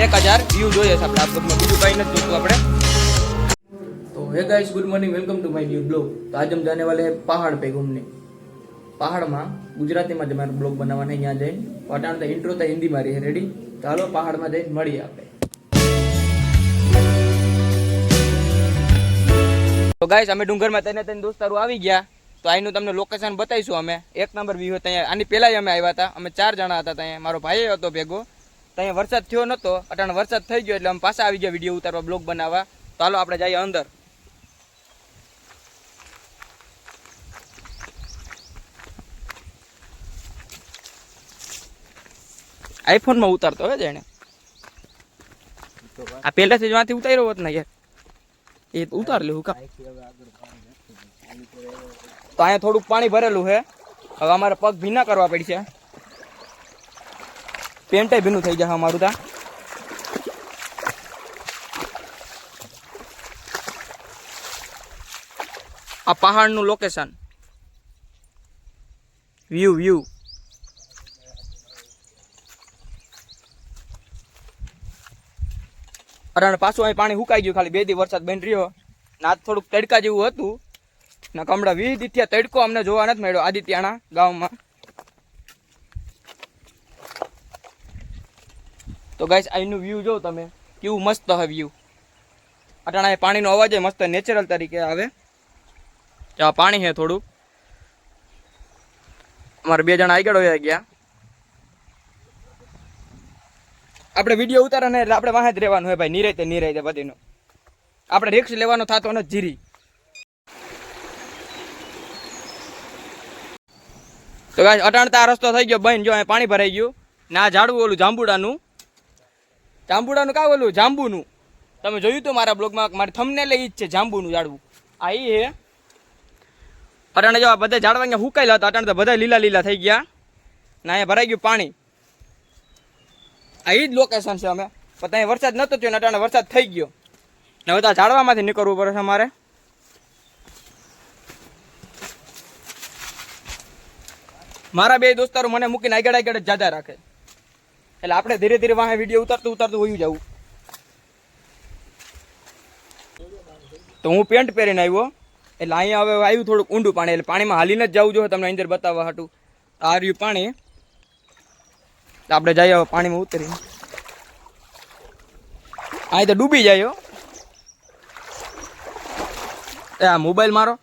1000 view જોઈએ છે આપણે આ બ્લોગમાં, બીજું કંઈ નથી જોતું આપણે. तो hey guys, good morning, welcome to my new blog. तो आज हम जाने वाले हैं पहाड़ पे घूमने. पहाड़ में गुजराती में हमारा ब्लॉग बनावाना है. यहाँ जाए पठाण तो इंट्रो तो हिंदी में रही है रेडी. ચાલો પહાડ માં જઈને મળીએ આપણે. તો ગાઈસ અમે ડુંગરમાં તને દોસ્તારો આવી ગયા. તો અહીંનું તમને લોકેશન બતાવીશું. અમે એક નંબર વ્યૂ હતો અહીંયા. આની પહેલા અમે આવ્યા હતા, અમે 4 જણા હતા ત્યાં. મારો ભાઈ હતો ભેગો. ત્યાં વરસાદ થયો નતો, અટાણે વરસાદ થઈ ગયો એટલે અમે પાછા આવી ગયા વિડીયો ઉતારવા, બ્લોગ બનાવવા. ચાલો આપણે જઈએ અંદર. આઈફોન માં ઉતારતો હોય એને. આ પહેલાથી જ વાંથી ઉતાર્યો હોત ને યાર, એ ઉતાર લેવું કા. તો અહીંયા થોડુંક પાણી ભરેલું છે. હવે અમારે પગ ભીના કરવા પડશે, પેન્ટે ભીનું થઈ જશે અમારું. ત્યાં આ પહાડનું લોકેશન, વ્યૂ અરે પાછું અહીં પાણી સુકાઈ ગયું. ખાલી 2 દી વરસાદ બંધ રહ્યો ને આજ થોડુંક તડકા જેવું હતું ને કમળા 20 દી થયા તડકો અમને જોવા નથી મળ્યો આદિત્યાના ગામમાં. તો ગાઈસ અહીંનું વ્યૂ જો તમે, કેવું મસ્ત હે વ્યૂ. અટાણા પાણીનો અવાજ મસ્ત નેચરલ તરીકે આવે. આ પાણી છે થોડુંક. અમારે 2 જણા આગળ હોયા ગયા. આપણે વિડીયો ઉતારે ને એટલે આપણે વાહે જ રહેવાનું હોય ભાઈ, નિરાયતે બધીનો. આપણે રિક્સ લેવાનો થતો નથી જીરી. તો ગાઈસ અટાણતા રસ્તો થઈ ગયો બન. જો અહીં પાણી ભરાઈ ગયું ને આ ઝાડવું ઓલું જાંબુડાનું કા ઓલું જાંબુનું તમે જોયું હતું મારા બ્લોગમાં. મારી થંબનેલ ઈ જ છે, જાંબુનું ઝાડવું. આ ઈ હે. અટાણે જો આ બધા ઝાડવા અહીંયા હુકાયેલા હતા, અટાણે તો બધા લીલા થઈ ગયા ને અહીંયા ભરાઈ ગયું પાણી. આ ઈ જ લોકેશન છે. અમે પણ ત્યાં વરસાદ નતો થયો ને અટાણે વરસાદ થઈ ગયો ને બધા ઝાડવામાંથી નીકળવું પડે છે અમારે. મારા 2 દોસ્તારો મને મૂકીને આગળ જ જાજા રાખે એટલે આપણે ધીરે ધીરે વાહે વિડીયો ઉતારતું વયું જવું. તો હું પેન્ટ પહેરીને આવ્યો એટલે અહીંયા હવે આવ્યું થોડુંક ઊંડું પાણી, એટલે પાણીમાં હાલીને જ જવું જોઈએ તમને અંદર બતાવવા હાટું. આ રહ્યું પાણી. આપણે જઈએ પાણીમાં ઉતરી. અહીં તો ડૂબી જાય. આ મોબાઈલ મારો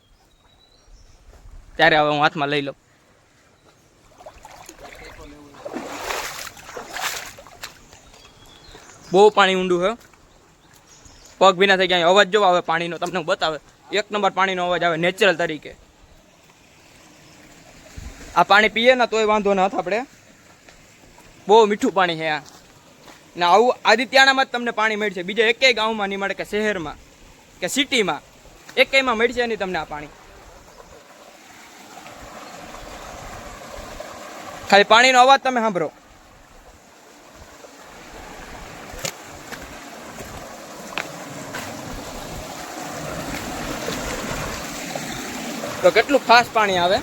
ત્યારે હવે હું હાથમાં લઈ લઉં. બહુ પાણી ઊંડું છે, પગ ભીના થઈ ગયા. અવાજ જો આવે પાણીનો, તમને બતાવે. 1 નંબર પાણીનો અવાજ આવે નેચરલ તરીકે. આ પાણી પીએ ને તોય વાંધો ન થાય આપણે. બહુ મીઠું પાણી છે આ ને. આવું આદિત્યાણામાં જ તમને પાણી મળશે, બીજા એકેય ગામમાં નહીં મળે, કે શહેરમાં કે સિટીમાં એકેયમાં મળશે નહીં તમને આ પાણી. ખાલી પાણીનો અવાજ તમે સાંભળો. તો કેટલું ફાસ્ટ પાણી આવે.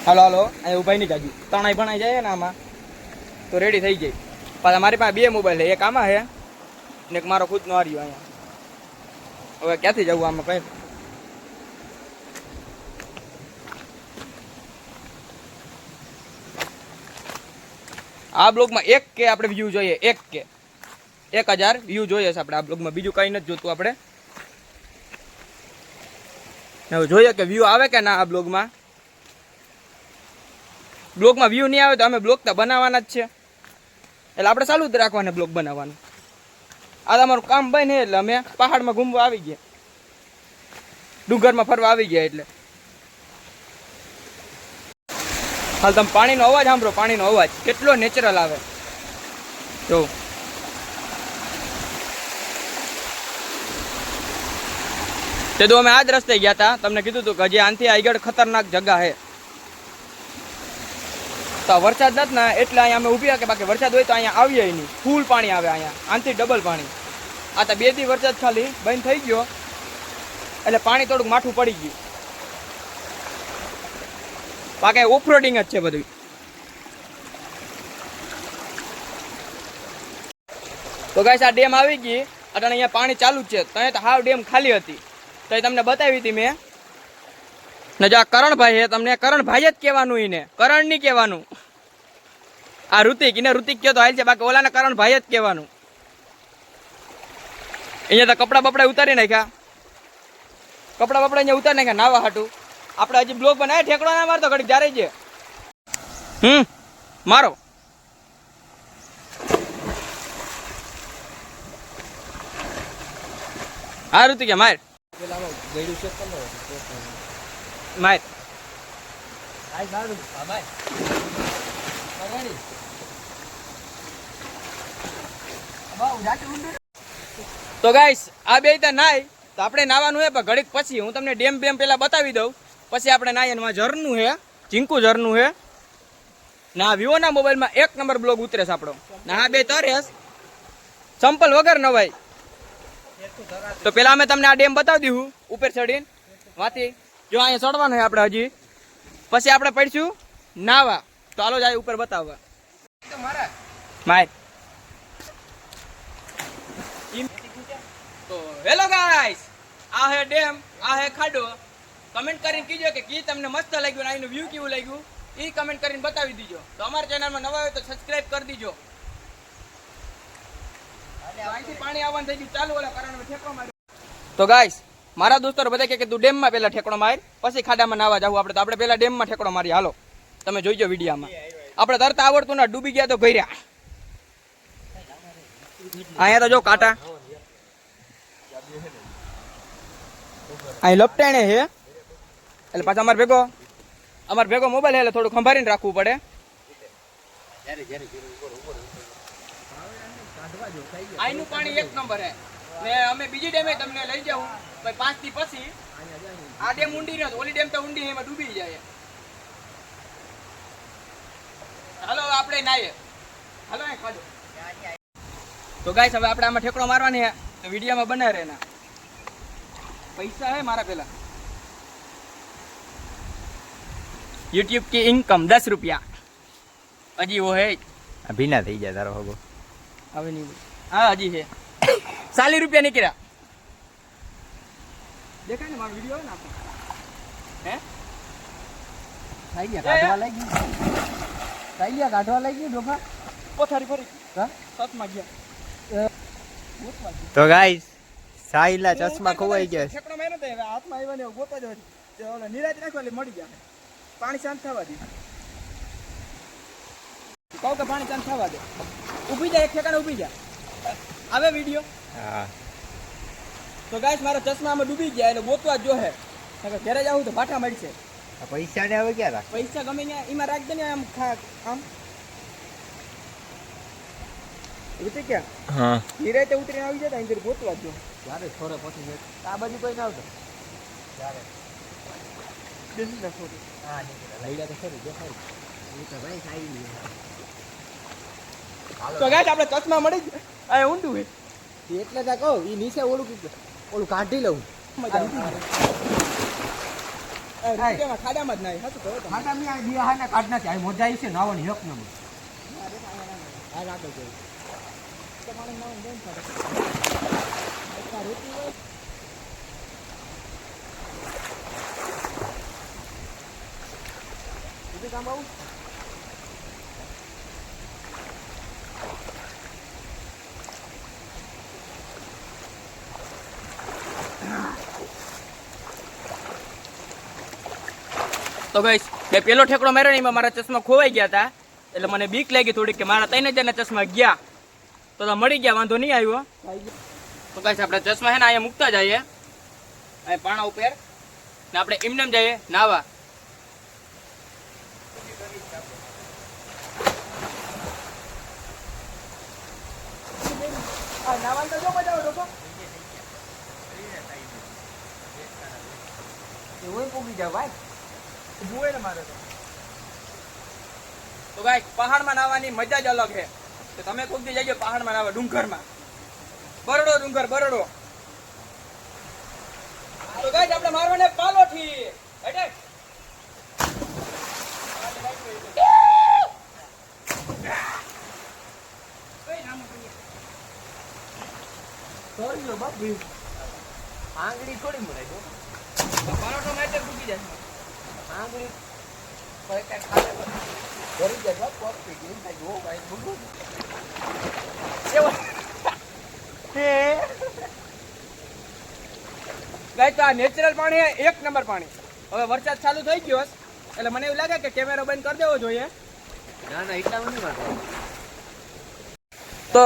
હાલો અહીં ઉભાઈ નહીં જાજુ, તણાઈ ભણાઈ જાય ને આમાં તો રેડી થઈ જાય. પાછા મારી પાસે 2 મોબાઈલ છે, એક આમાં છે ને એક મારો ખુદનો હાર્યો અહીંયા. હવે ક્યાંથી જવું આમાં કઈ. આ બ્લોગમાં 1K આપણે વ્યૂ જોઈએ. 1000 વ્યૂ જોઈએ છે આપણે આ બ્લોગમાં, બીજું કંઈ નથી જોતું આપણે. હવે જોઈએ કે વ્યૂ આવે કે ના આ બ્લોગમાં. બ્લોગમાં વ્યૂ નહીં આવે તો અમે બ્લોગ તો બનાવવાના જ છે, એટલે આપણે ચાલુ જ રાખવાના બ્લોગ બનાવવાનું. આ અમારું કામ બને એટલે અમે પહાડમાં ઘૂમવા આવી ગયા, ડુંગરમાં ફરવા આવી ગયા. એટલે હાલ તમે પાણીનો અવાજ સાંભળો. પાણીનો અવાજ કેટલો નેચરલ આવે જો. તે તો અમે આ જ રસ્તે ગયા હતા, તમને કીધું હતું કે હજી આનથી આગળ ખતરનાક જગા છે. તો વરસાદ નથી ને એટલે અહીંયા અમે ઊભી કે, બાકી વરસાદ હોય તો અહીંયા આવીએ નહીં. ફૂલ પાણી આવે અહીંયા, આનથી ડબલ પાણી. આ તો 2 દી વરસાદ ખાલી બંધ થઈ ગયો એટલે પાણી થોડુંક માઠું પડી ગયું. બાકી ઓફરોડિંગ જ છે બધું. તો ગાઈસ આ ડેમ આવી ગઈ, અટાણે અહીંયા પાણી ચાલુ જ છે. ત્યાં તો હાવ ડેમ ખાલી હતી, તો એ તમને બતાવી હતી મેં. ને જો આ કરણભાઈ છે, તમને કરણભાઈ જ કહેવાનું, એને કરણ નહીં કહેવાનું. આ ઋતિક, એને ઋતિક કહો તો હાલ છે, બાકી ઓલાને કરણભાઈ જ કહેવાનું. અહીંયા તો કપડા બપડા ઉતારી નાખ્યા, કપડા બપડા અહીંયા ઉતારી નાખ્યા નાવા હાટું. આપણે હજી બ્લોગ બનાવે, ઠેકડો ના મારતો ઘડીક જ્યારે છે. મારો હા ઋતિક માર માર. તો ગાઈસ આ બે નાય તો આપણે નાવાનું હે, પણ ઘડીક પછી હું તમને ડેમ બેમ પેલા બતાવી દઉં, પછી આપણે નાહીએ. ઝરનું હે, ચીંકુ ઝરનું હે ને આ વિવોના મોબાઈલમાં 1 નંબર બ્લોગ ઉતરે છે આપણો. ને આ બે તરેસ સંપલ વગર નવાય. તો પેલા અમે તમને આ ડેમ બતાવી દીધું ઉપર ચડીને વાથી. જો અહીંયા ચડવાનું હોય આપણે હજી, પછી આપણે પડીશું નાવા. તો હાલો જાય ઉપર બતાવવા. માય તો હેલો ગાઈસ, આ હે ડેમ, આ હે ખાડો. કમેન્ટ કરીને કીજો કે કી તમને મસ્ત લાગ્યું ને આનું વ્યૂ કેવું લાગ્યું એ કમેન્ટ કરીને બતાવી દીજો. તો અમારા ચેનલમાં નવા હોય તો સબસ્ક્રાઇબ કરી દીજો. અહીંથી પાણી આવવાનું થઈ ગયું ચાલુ, ઓલા કારણ ઠેકડો માર્યો. તો ગાઈસ મારા દોસ્તો બધા કે તું ડેમમાં પેલા ઠેકડો માર, પછી ખાડામાં નાવા જાવ. આપણે તો આપણે પેલા ડેમમાં ઠેકડો મારી. હાલો તમે જોઈજો વિડીયોમાં. આપણે તરતા આવડતું ના, ડૂબી ગયા તો ભર્યા. અહીંયા તો જો કાંટા અહીં લપટાણે છે, એટલે પાછા અમાર ભેગો મોબાઈલ એટલે થોડું સંભાળીને રાખવું પડે. અહીંનું પાણી 1 નંબર હે ને અમે બીજી ડેમે તમને લઈ જાઉં ભાઈ 5 થી પછી. આ ડેમ ઊંડી નથી, ઓલી ડેમ તો ઊંડી, એમાં ડૂબી જાય. હાલો આપણે નાઈએ, હાલો અહીં ખાજો. તો ગાઈસ હવે આપણે આમાં ઠેકડો મારવાની હે, તો વિડીયોમાં બના રહેના. પૈસા હે મારા પેલા YouTube की इनकम 10 रुपया हजी वो है. अभी ना થઈ જાય તારો હોગો હવે નહીં. હા હજી છે 40 રૂપિયા નીકળ્યા. દેખાય ને મારો વિડિયો ને આપણે હે સાઈયા કાઢવા લાગી, સાઈયા કાઢવા લાગી ડોફા પોથારી ફરી હા સતમાં ગયા. તો ગાઈસ સાઈલા ચશ્મા ખોવાઈ ગયા છે. ઠેકડો માર્યો તો હવે હાથમાં આવ્યા ને ગોતો જ તે ઓલા નિરાત રાખવા એટલે મળી ગયા. પાણી શાંત થવા દે, કહો કે પાણી શાંત થવા દે. ઊભી જાય, એક ઠેકાણે ઊભી જાય. આવે વિડીયો. હા તો ગાઈસ મારા ચશ્મામાં ડૂબી ગયા એટલે ગોતવા જ જોહે. ઘરે જાવું તો ભાઠા મળશે. પૈસા ને હવે ક્યાં રાખ? પૈસા ગમે ત્યાં એમાં રાખ દે ને. આમ આમ રીતે ક્યાં હા નિરાતે ઉતરીને આવી જાય અહીં ગોતવા જ જો. ત્યારે છોરે પછી આ બાજુ કોઈ ના આવતો ત્યારે દેખી ના છોડી. હા લઈ લે તો ખરી દેખાય. એ તો ભાઈ સાઈ તો ગાઈસ આપણે ચશ્મા મળી ગયા. આ ઊંડું હે એટલે તા કહો ઈ નીચે ઓલું કાઢી લઉં. મજા આવે. ખાડામાં જ નાય હતું તો ખાડા મી આ દિયા હાને કાઢ નાખી. આ મોજા છે નાવાની હક ન મળે. આ રાખો જો તો પાણી નાવાનું બંધ થાય. આ રોટી હોય ఇది કામ આવું. તો ગાઈસ મેં પેલો ઠેકડો માર્યો ને એમાં મારા ચશ્મા ખોવાઈ ગયા હતા, એટલે મને બીક લાગી થોડીક કે મારા 3000 ચશ્મા ગયા. તો મળી ગયા, વાંધો નહીં આવ્યો. તો ગાઈસ આપણે ચશ્મા છે ને અહીંયા મૂકતા જઈએ અહીં પાણા ઉપર ને આપણે એમને જઈએ નાવા. તો ગાઈસ પહાડમાં નાવાની મજા જ અલગ છે. તો તમે કોક દી જજો પહાડમાં નાવા, ડુંગરમાં. બરડો ડુંગર, બરડો. તો ગાઈસ આપણે મારવાને પાલોઠી. હેડે લો બાપ વ્યૂ. આંગળી થોડી મળે જો પરોઠો માટે ડૂબી જાય. આંગળી કોઈ કઈ ખાલે ભરી જાય બાપ કોફી ગઈ થાય ઓ ભાઈ બોલો ગાય તો આ નેચરલ પાણી એક નંબર પાણી. હવે વરસાદ ચાલુ થઈ ગયો હશે, એટલે મને એવું લાગે કે કેમેરો બંધ કરી દેવો જોઈએ. ના ના એટલા નથી વાંધો તો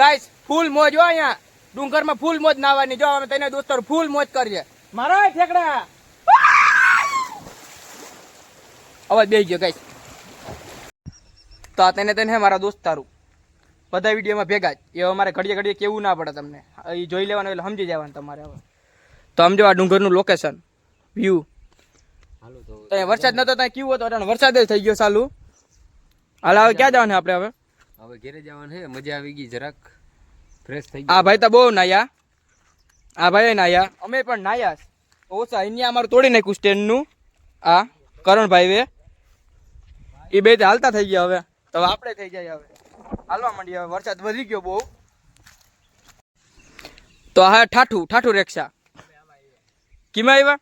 ગાઈસ ફૂલ મોજ હો અહીંયા ડુંગરમાં ફૂલ મોજ નાવાની. જો અમે તને દોસ્તો ફૂલ મોજ કરીએ. મારો ઠેકડા અવાજ બેસી ગયો ગાઈસ. તો આ તેને હે મારા દોસ્તારું બધા વિડીયોમાં ભેગા જ. એ અમારે ઘડીએ ઘડીએ કેવું ના પડે તમને, એ જોઈ લેવાનું એટલે સમજી જવાનું તમારે. હવે તો સમજો આ ડુંગરનું લોકેશન વ્યૂ. હાલો તો તો અહીંયા વરસાદ નતો ત્યાં કેવું હતું, વરસાદ જ થઈ ગયો ચાલુ. હાલ હવે ક્યાં જવાનું આપણે હવે? હવે ઘરે જવાનું છે. મજા આવી ગઈ જરાક ફ્રેશ થઈ આ ભાઈ તો બહુ નાયા, આ ભાઈ નાયા, અમે પણ નાયા ઓછા. અહીંયા અમારું તોડી નાખ્યું સ્ટેન્ડનું આ કરણભાઈ વે. એ બે હાલતા થઈ ગયા. હવે તો આપણે થઈ જાય. હવે હાલવા માંડીએ. હવે વરસાદ વધી ગયો બહુ. તો હા ઠાઠું રિક્ષા કેમાં આવ્યા?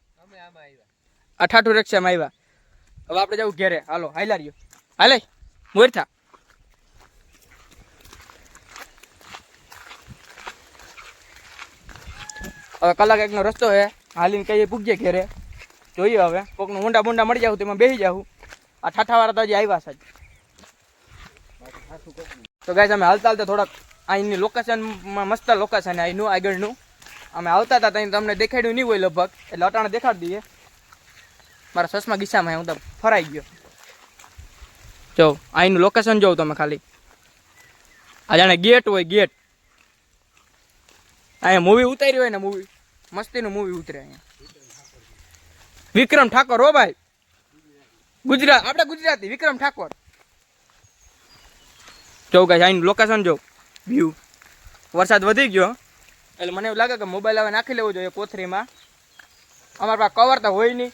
આ ઠાઠું રિક્ષામાં આવ્યા. હવે આપણે જવું ઘેરે. હાલો હાલ્યા રહ્યો. હાલે મોરથા. હવે કલાક એકનો રસ્તો છે, હાલીને કઈ પૂગીએ ઘેરે. જોઈએ હવે કોકનું ઊંડા બુંડા મળી જાવ તેમાં બેસી જાવ. આ ઠાઠાવાળા તો હજી આવ્યા છે. તો ગાઈસ અમે હાલતા થોડાક અહીંની લોકેશનમાં મસ્ત લોકેશન અહીંનું આગળનું અમે આવતા હતા ત્યાં તમને દેખાડ્યું નહીં હોય લગભગ, એટલે અટાણે દેખાડી દઈએ. મારા ચશ્મા ગીસામાં હું તો ફરાઈ ગયો. જો અહીંનું લોકેશન જોઉં તમે ખાલી. આ જાણે ગેટ હોય ગેટ. અહીંયા મૂવી ઉતાર્યું હોય ને, મૂવી મસ્તીનું મૂવી ઉતરે અહીંયા. વિક્રમ ઠાકોર હો ભાઈ, ગુજરાત આપણે ગુજરાતી વિક્રમ ઠાકોર. જો ગાઈસ અહીંનું લોકેશન જો વ્યૂ. વરસાદ વધી ગયો એટલે મને એવું લાગે કે મોબાઈલ હવે નાખી લેવો જોઈએ કોથરીમાં. અમારા પાસે કવર તો હોય નહીં.